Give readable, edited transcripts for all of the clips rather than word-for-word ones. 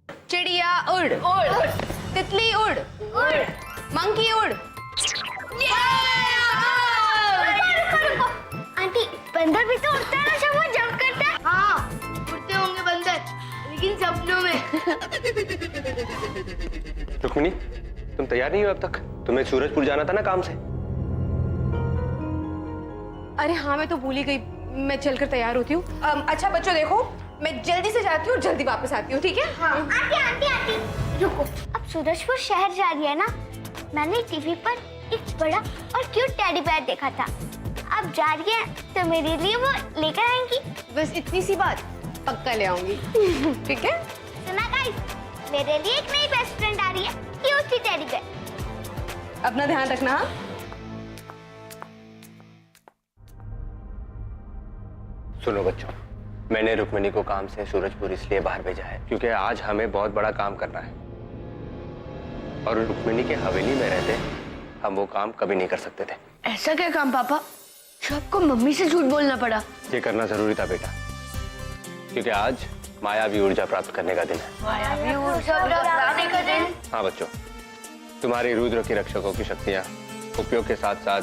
चिड़िया उड़ उड़, तितली उड़ उड़, मंकी उड़। आंटी बंदर भी तो उड़ता है ना जब वो जंप करता है। हाँ उड़ते होंगे बंदर, लेकिन सपनों में। रुक्मिणी, तुम तैयार नहीं हो अब तक? तुम्हें सूरजपुर जाना था ना काम से। अरे हाँ, मैं तो भूल ही गई, मैं चलकर तैयार होती हूँ। अच्छा बच्चों देखो, मैं जल्दी से जाती हूँ और जल्दी वापस आती हूँ, ठीक है? हाँ। आंटी आंटी आंटी रुको, अब सूरजपुर शहर जा रही है ना, मैंने टीवी पर एक बड़ा और क्यूट टेडी बेयर देखा था। अब जा रही है तो मेरे लिए वो लेकर आएंगी। बस इतनी सी बात, पक्का ले आऊंगी। ठीक है? सुना गाइस, मेरे लिए एक नई बेस्ट फ्रेंड आ रही है, क्यूट सी टेडी बेयर। अपना ध्यान रखना। हाँ? सुनो बच्चों, मैंने रुक्मिणी को काम से सूरजपुर इसलिए बाहर भेजा है क्योंकि आज हमें बहुत बड़ा काम करना है, और रुक्मिणी के हवेली में रहते हम वो काम कभी नहीं कर सकते थे। ऐसा क्या काम पापा जो आपको मम्मी से झूठ बोलना पड़ा? ये करना जरूरी था बेटा, क्योंकि आज मायावी ऊर्जा प्राप्त करने का दिन है। मायावी ऊर्जा प्राप्त करने का दिन? हाँ बच्चों, तुम्हारी रुद्र की रक्षकों की शक्तियां उपयोग के साथ साथ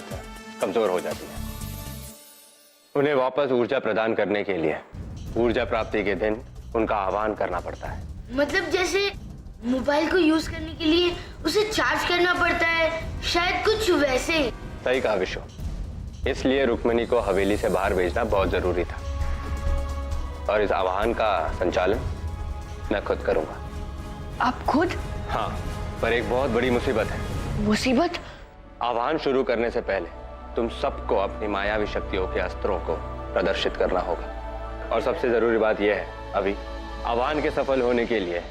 कमजोर हो जाती हैं। उन्हें वापस ऊर्जा प्रदान करने के लिए ऊर्जा प्राप्ति के दिन उनका आह्वान करना पड़ता है। मतलब जैसे मोबाइल को यूज करने के लिए उसे चार्ज करना पड़ता है, शायद कुछ वैसे। सही कहा विशु, इसलिए रुक्मिणी को हवेली से बाहर भेजना बहुत जरूरी था, और इस आह्वान का संचालन मैं खुद करूंगा। आप खुद? हाँ, पर एक बहुत बड़ी मुसीबत है। मुसीबत? आह्वान शुरू करने से पहले तुम सबको अपनी मायावी शक्तियों के अस्त्रों को प्रदर्शित करना होगा, और सबसे जरूरी बात यह है अभी, आह्वान के सफल होने के लिए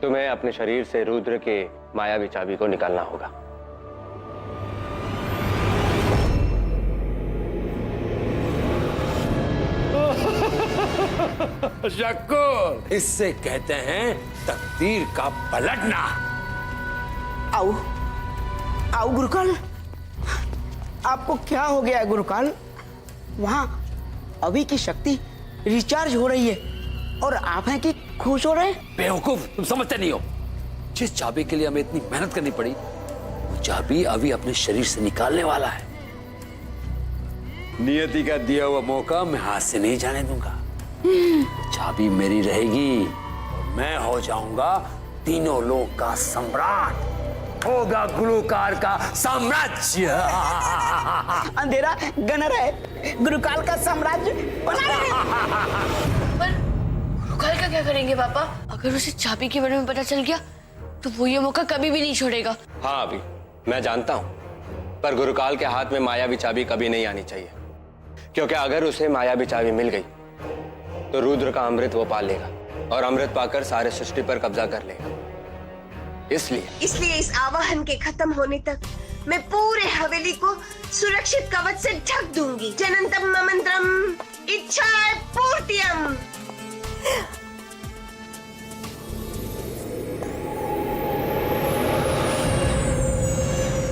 तुम्हें अपने शरीर से रुद्र के मायावी चाबी को निकालना होगा। शक्कुर, इससे कहते हैं तकदीर का पलटना। आओ आओ गुरुकाल, आपको क्या हो गया है गुरुकाल? वहां अभी की शक्ति रिचार्ज हो रही है और आप हैं कि खुश हो रहे हैं? बेवकूफ, तुम समझते नहीं हो। जिस चाबी के लिए हमें इतनी मेहनत करनी पड़ी, वो चाबी अभी अपने शरीर से निकालने वाला है। नियति का दिया हुआ मौका मैं हाथ से नहीं जाने दूंगा। चाबी मेरी रहेगी और मैं हो जाऊंगा तीनों लोक का सम्राट। होगा गुरुकार का साम्राज्य। अंधेरा गनर है, गुरुकाल का साम्राज्य बना है। पर गुरुकाल का क्या करेंगे पापा? अगर उसे चाबी के बारे में पता चल गया तो वो ये मौका कभी भी नहीं छोड़ेगा। हाँ अभी मैं जानता हूं, पर गुरुकाल के हाथ में मायावी चाबी कभी नहीं आनी चाहिए, क्योंकि अगर उसे मायावी चाबी मिल गई तो रुद्र का अमृत वो पा लेगा, और अमृत पाकर सारे सृष्टि पर कब्जा कर लेगा। इसलिए इस आवाहन के खत्म होने तक मैं पूरे हवेली को सुरक्षित कवच से ढक दूंगी। जनंतम ममंत्रम इच्छाय पूर्तियम।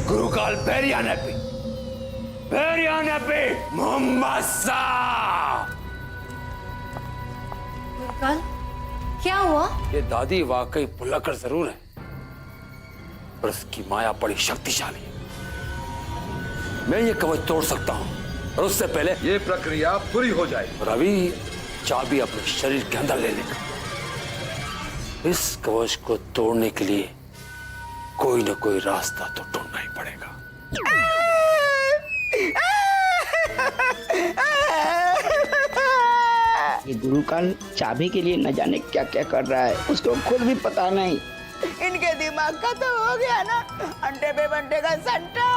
गुरुकाल पेरियाने पे मुहम्मसा। गुरुकाल, क्या हुआ? ये दादी वाकई भुलक्कड़ जरूर है, पर उसकी माया बड़ी शक्तिशाली है। मैं ये कवच तोड़ सकता हूँ, और उससे पहले ये प्रक्रिया पूरी हो जाए। और अभी चाबी अपने शरीर के अंदर ले लेगा। इस कवच को तोड़ने के लिए कोई ना कोई रास्ता तो ढूंढना ही पड़ेगा। ये गुरुकाल चाबी के लिए न जाने क्या क्या कर रहा है, उसको खुद भी पता नहीं। इनके दिमाग का तो हो गया ना अंडे पे बंटे का संटा।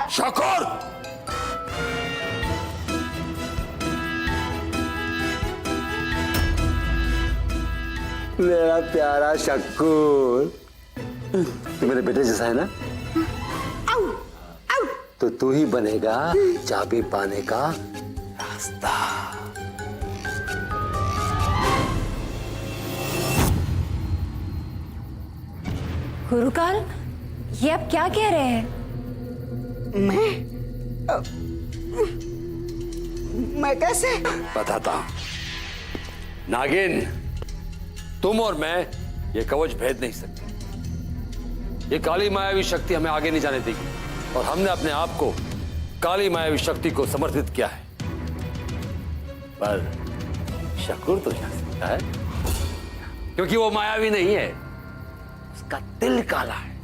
शक्कुर, मेरा प्यारा शक्कुर, तू मेरे बेटे जैसा है ना? तो तू ही बनेगा चाबी पाने का रास्ता। गुरुकाल, ये आप क्या कह रहे हैं? मैं कैसे? बताता हूं। नागिन, तुम और मैं ये कवच भेद नहीं सकते। ये काली मायावी शक्ति हमें आगे नहीं जाने देगी और हमने अपने आप को काली मायावी शक्ति को समर्पित किया है। पर शकूर तो जा सकता है क्योंकि वो मायावी नहीं है, उसका दिल काला है।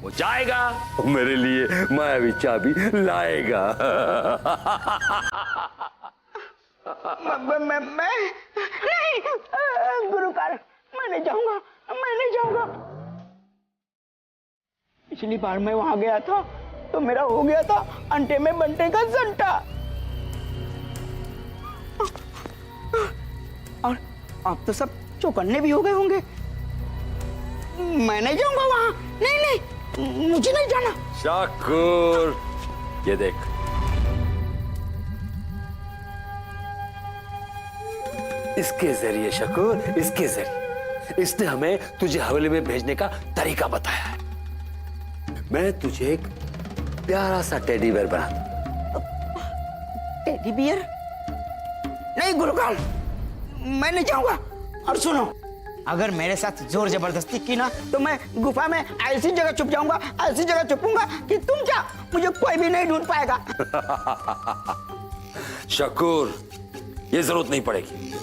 वो जाएगा और मेरे लिए मायावी चाबी लाएगा। मैं नहीं, गुरुकाल, मैं नहीं जाऊंगा, मैं नहीं जाऊंगा। पिछली बार मैं वहां गया था तो मेरा हो गया था अंटे में बंटे का संटा। और अब तो सब चौकन्ने भी हो गए होंगे। मैं नहीं जाऊंगा वहां, नहीं नहीं, मुझे नहीं जाना। शाकुर, ये देख, इसके जरिए शकूर, इसके जरिए इसने हमें तुझे हवेली में भेजने का तरीका बताया है। मैं तुझे एक प्यारा सा टेडी बेयर बना दूं। Teddy bear? नहीं गुरुकाल, मैं नहीं जाऊंगा। और सुनो, अगर मेरे साथ जोर जबरदस्ती की ना तो मैं गुफा में ऐसी जगह छुप जाऊंगा, ऐसी जगह छुपूंगा कि तुम क्या, मुझे कोई भी नहीं ढूंढ पाएगा। शकूर, ये जरूरत नहीं पड़ेगी।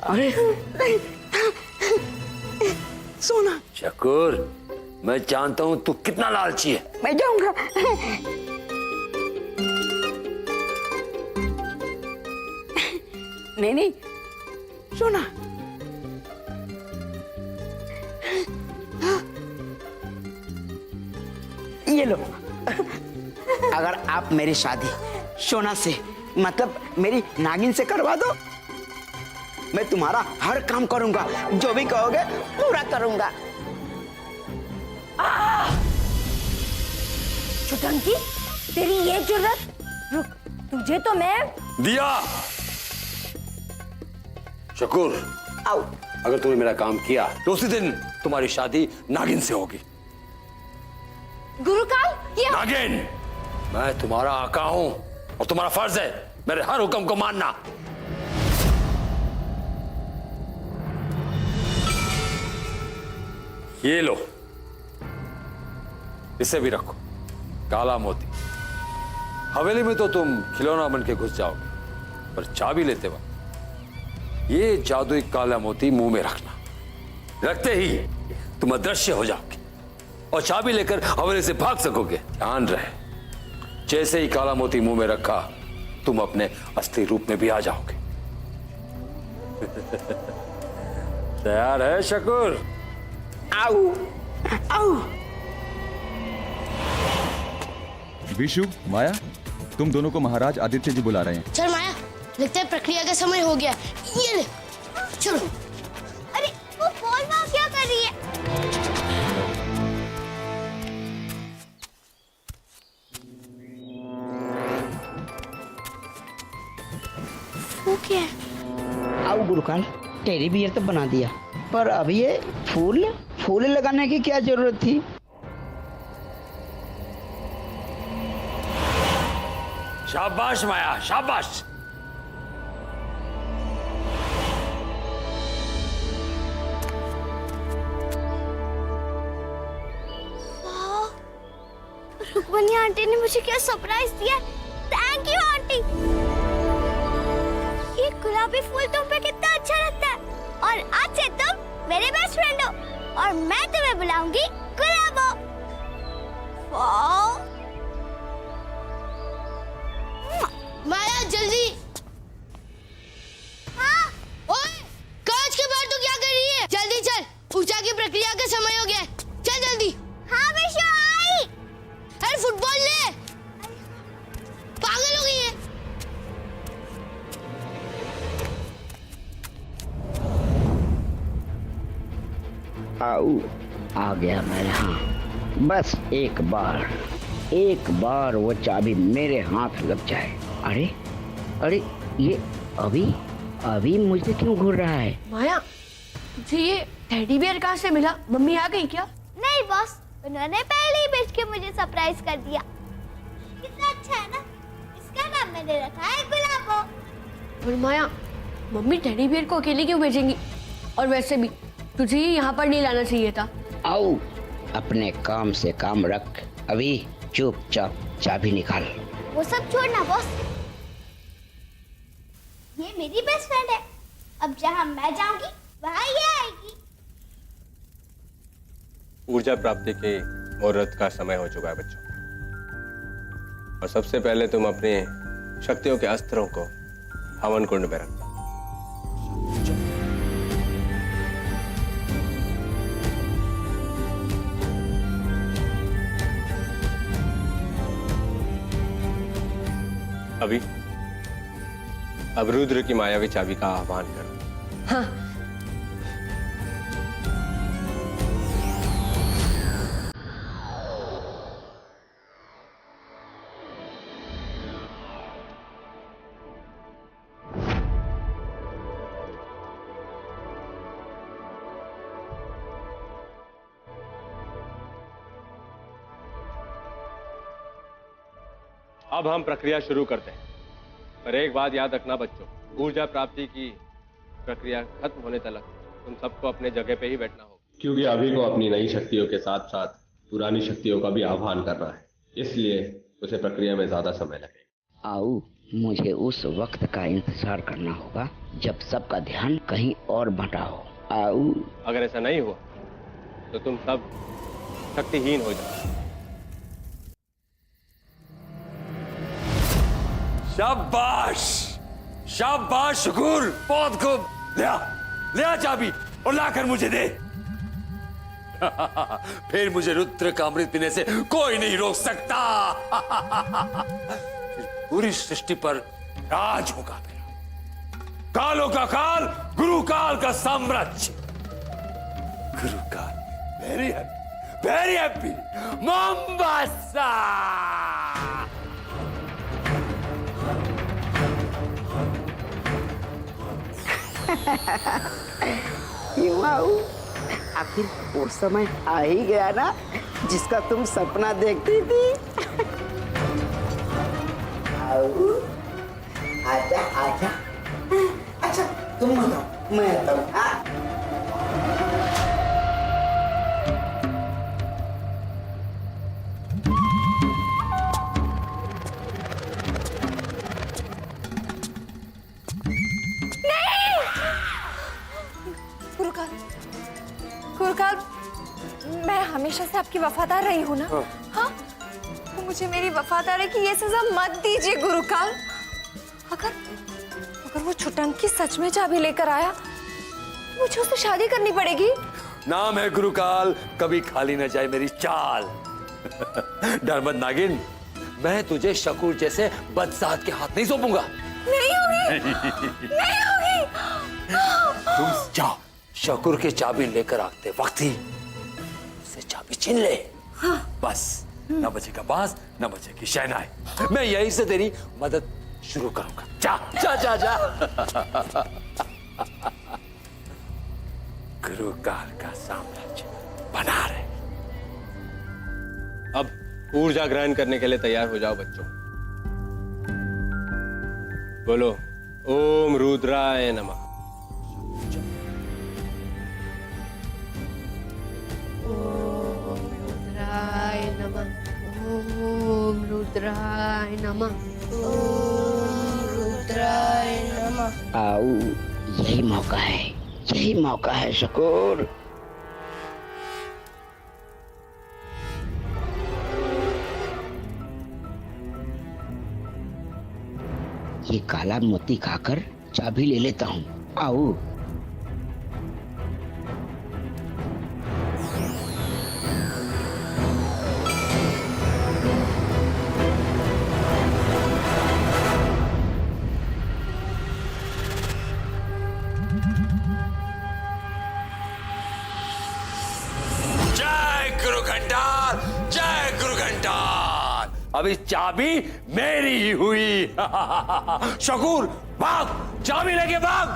अरे नहीं, सोना। शकूर, मैं जानता हूं तू कितना लालची है। मैं जाऊंगा। नहीं नहीं, सोना। ये लो, अगर आप मेरी शादी सोना से, मतलब मेरी नागिन से करवा दो, मैं तुम्हारा हर काम करूंगा, जो भी कहोगे पूरा करूंगा। छुटंकी, तेरी ये जरूरत? रुक, तुझे तो मैं दिया। शकूर, आओ। अगर तूने मेरा काम किया तो उसी दिन तुम्हारी शादी नागिन से होगी। गुरुकाल, ये नागिन, मैं तुम्हारा आका हूं और तुम्हारा फर्ज है मेरे हर हुक्म को मानना। ये लो, इसे भी रखो, काला मोती। हवेली में तो तुम खिलौना बन के घुस जाओगे, पर चाबी लेते वक्त ये जादुई काला मोती मुंह में रखना। रखते ही तुम अदृश्य हो जाओगे और चाबी लेकर हवेली से भाग सकोगे। ध्यान रहे, जैसे ही काला मोती मुंह में रखा, तुम अपने असली रूप में भी आ जाओगे। तैयार है शकूर? आओ, आओ। विशु, माया, तुम दोनों को महाराज आदित्य जी बुला रहे हैं। चल माया, लगता है प्रक्रिया का समय हो गया। ये ले, चलो। अरे वो बॉल वहां क्या कर रही है? वो क्या है? आओ गुरुकाल, टेडी बियर तो बना दिया, पर अब ये फूल लगाने की क्या जरूरत थी? शाबाश माया, शाबाश। रुक्मणी आंटी ने मुझे क्या सरप्राइज दिया। Thank you aunty. ये गुलाबी फूल तुम पे कितना अच्छा लगता है, और आज से तुम मेरे बेस्ट फ्रेंड हो और मैं तुम्हें बुलाऊंगी गुलाबो। वाओ। माया जल्दी। हाँ? ओए, कांच के बाहर तू क्या कर रही है? जल्दी चल, पूजा की प्रक्रिया का समय हो गया है। चल जल्दी। हाँ विशु, आई। अरे फुटबॉल ले, पागल हो गई है। आओ, आ गया मैं यहाँ। बस एक बार वो चाबी मेरे हाथ लग जाए। अरे अरे, ये अभी मुझे क्यों घूर रहा है? माया, तुझे ये टेडी बियर कहाँ से मिला? मम्मी आ गई क्या? नहीं बॉस, उन्होंने पहले ही बेच के मुझे सरप्राइज कर दिया। कितना अच्छा है ना? इसका नाम मैंने रखा है गुलाब को। और माया, मम्मी टेडी बियर को अकेले क्यों भेजेंगी? और वैसे भी तुझे ही यहाँ पर नहीं लाना चाहिए था। आओ, अपने काम से काम रख। अभी चुपचाप चाबी निकाल। वो सब छोड़ना बॉस, ये मेरी बेस्ट फ्रेंड है। अब जहाँ मैं जाऊंगी वहाँ ये आएगी। ऊर्जा प्राप्ति के मुहूर्त का समय हो चुका है बच्चों, और सबसे पहले तुम अपनी शक्तियों के अस्त्रों को हवन कुंड में रखना। अभी अब रुद्र की मायावी चाबी का आह्वान करो। हाँ। अब हम प्रक्रिया शुरू करते हैं, पर एक बात याद रखना बच्चों, ऊर्जा प्राप्ति की प्रक्रिया खत्म होने तक तुम सबको अपने जगह पे ही बैठना होगा, क्योंकि अभी को अपनी नई शक्तियों के साथ साथ पुरानी शक्तियों का भी आह्वान करना है, इसलिए उसे प्रक्रिया में ज्यादा समय लगेगा। आओ, मुझे उस वक्त का इंतजार करना होगा जब सबका ध्यान कहीं और बंटा हो। आओ। अगर ऐसा नहीं हुआ तो तुम सब शक्तिहीन हो जाओ। शाबाश, शाबाश शुकुर, बहुत खूब। ले आ चाबी और लाकर मुझे दे। फिर मुझे रुद्र का अमृत पीने से कोई नहीं रोक सकता। फिर पूरी सृष्टि पर राज होगा मेरा। कालों का काल, गुरु काल का साम्राज्य। गुरु काल, वेरी हैप्पी मोम्बासा। क्यों आऊ? आखिर वो समय आ ही गया ना जिसका तुम सपना देखती थी। आऊ, आजा आजा। अच्छा तुम बताओ, मैं आता हूँ। गुरुकाल, मैं हमेशा से आपकी वफादार रही हूँ ना। हाँ, तो मुझे मेरी वफादारी की ये सजा मत दीजिए गुरुकाल। अगर वो छुटंकी सच में चाबी लेकर आया, मुझे उससे शादी करनी पड़ेगी। नाम है गुरुकाल, कभी खाली न जाए मेरी चाल। डर मत नागिन, मैं तुझे शकूर जैसे बदसात के हाथ नहीं सौंपूंगा। नहीं होगी, नहीं होगी। तुम जाओ, शकूर की चाबी लेकर आते वक्त ही उसे चाबी छीन ले। हाँ। बस न बचेगा बांस, न बचेगी शहनाई। मैं यहीं से तेरी मदद शुरू करूंगा। जा जा जा जा। गुरु काल का साम्राज्य बना रहे। अब ऊर्जा ग्रहण करने के लिए तैयार हो जाओ बच्चों। बोलो ओम रुद्राय नमः। रुद्राय नमः। ओम रुद्राय नमः। ओम रुद्राय नमः। आओ, यही मौका है, यही मौका है शकूर। ये काला मोती खाकर चाबी ले लेता हूँ। आओ। अभी चाबी मेरी ही हुई। शकूर भाग, चाबी लेके भाग।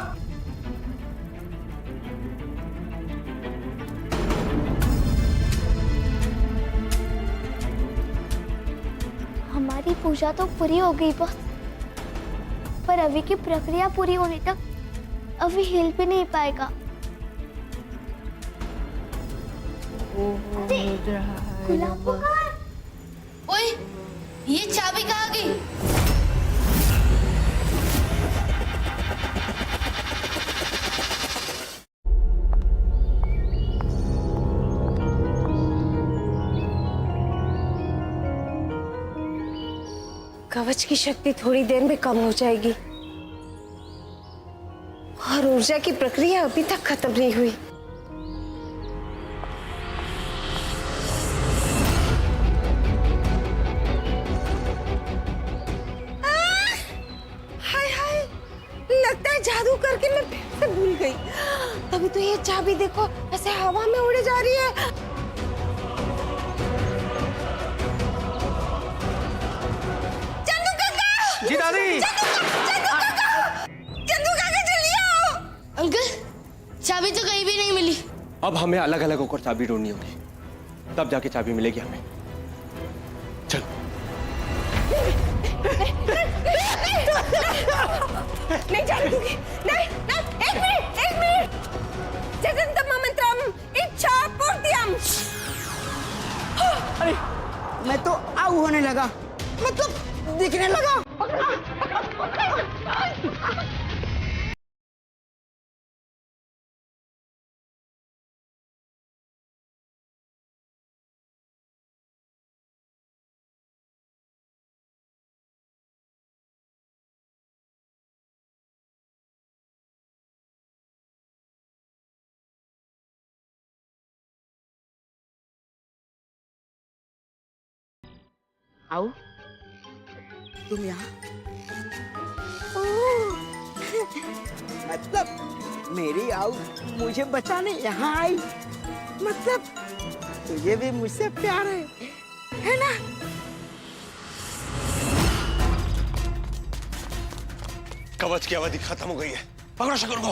हमारी पूजा तो पूरी हो गई बस। पर अभी की प्रक्रिया पूरी होने तक अभी हिल भी नहीं पाएगा। गुलाब पुकार। ओए, ये चाबी कहाँ गई? कवच की शक्ति थोड़ी देर में कम हो जाएगी और ऊर्जा की प्रक्रिया अभी तक खत्म नहीं हुई। हाय हाय, लगता है जादू करके मैं फिर से भूल गई। अभी तो ये चाबी देखो ऐसे हवा में उड़े जा रही है। जी दादी। अंकल, चाबी तो कहीं भी नहीं मिली। अब हमें अलग अलग होकर चाबी ढूंढनी होगी, तब जाके चाबी मिलेगी हमें। चल। नहीं जाने दूंगी। नहीं, एक मिनट। जगन्तं मंत्रम इच्छा पूर्तियम। अरे मैं तो आऊ होने लगा, मतलब दिखने लगा। आओ, तुम यहाँ? मतलब मेरी आओ मुझे बचाने यहाँ आई, मतलब तुझे भी मुझसे प्यार है ना? कवच की अवधि खत्म हो गई है, पकड़ो शकूर को।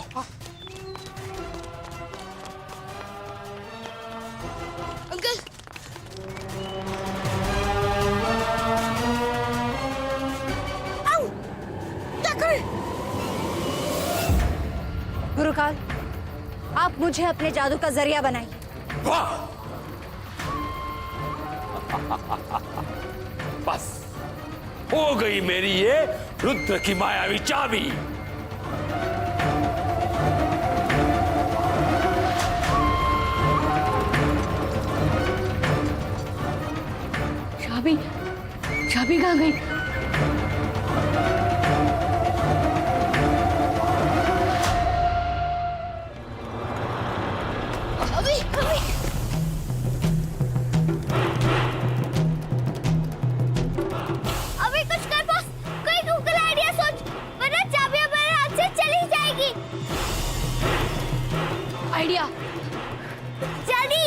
अंकल, गुरुकाल, आप मुझे अपने जादू का जरिया बनाइए। बस हो गई मेरी ये रुद्र की मायावी चाबी। चाबी कहाँ गई? अभी कुछ कर बॉस, कोई गूगल आइडिया सोच, वरना चाबी हमारे हाथ से चली जाएगी। आइडिया। जल्दी।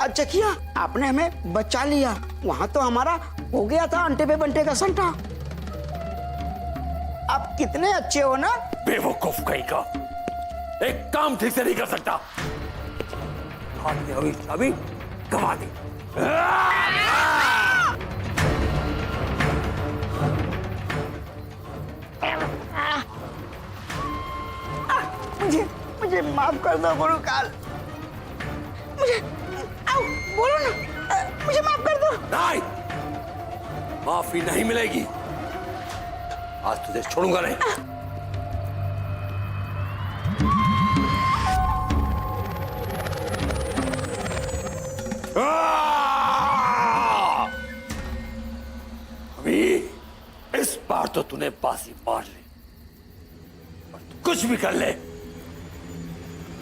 अच्छा किया आपने हमें बचा लिया, वहां तो हमारा हो गया था अंटे पे बंटे का संटा। आप कितने अच्छे हो ना। बेवकूफ कहीं का, एक काम ठीक से नहीं कर सकता। अभी गवा दी। मुझे माफ कर दो गुरुकाल, मुझे आओ बोलो ना, मुझे माफ कर दो। नहीं, माफी नहीं मिलेगी। आज तुझे छोड़ूंगा नहीं। अभी इस बार तो तूने बाजी मार ली, और तू कुछ भी कर ले,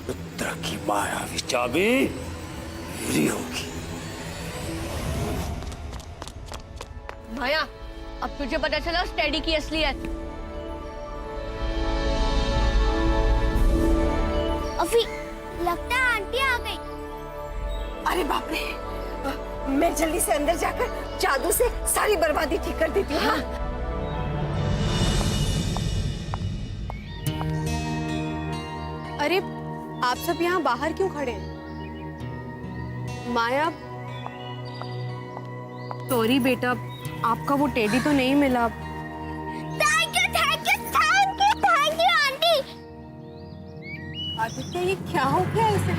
रुद्र की मायावी चाबी मेरी होगी। माया, अब तुझे पता चला उस टेडी की असलियत। अभी लगता है आंटी आ गई। अरे बाप रे, मैं जल्दी से अंदर जाकर जादू से सारी बर्बादी ठीक कर देती हूँ। हाँ? अरे आप सब यहाँ बाहर क्यों खड़े हैं? माया, सॉरी बेटा, आपका वो टेडी तो नहीं मिला। Thank you thank you thank you thank you aunty. Aditya, ये क्या हो गया इसे?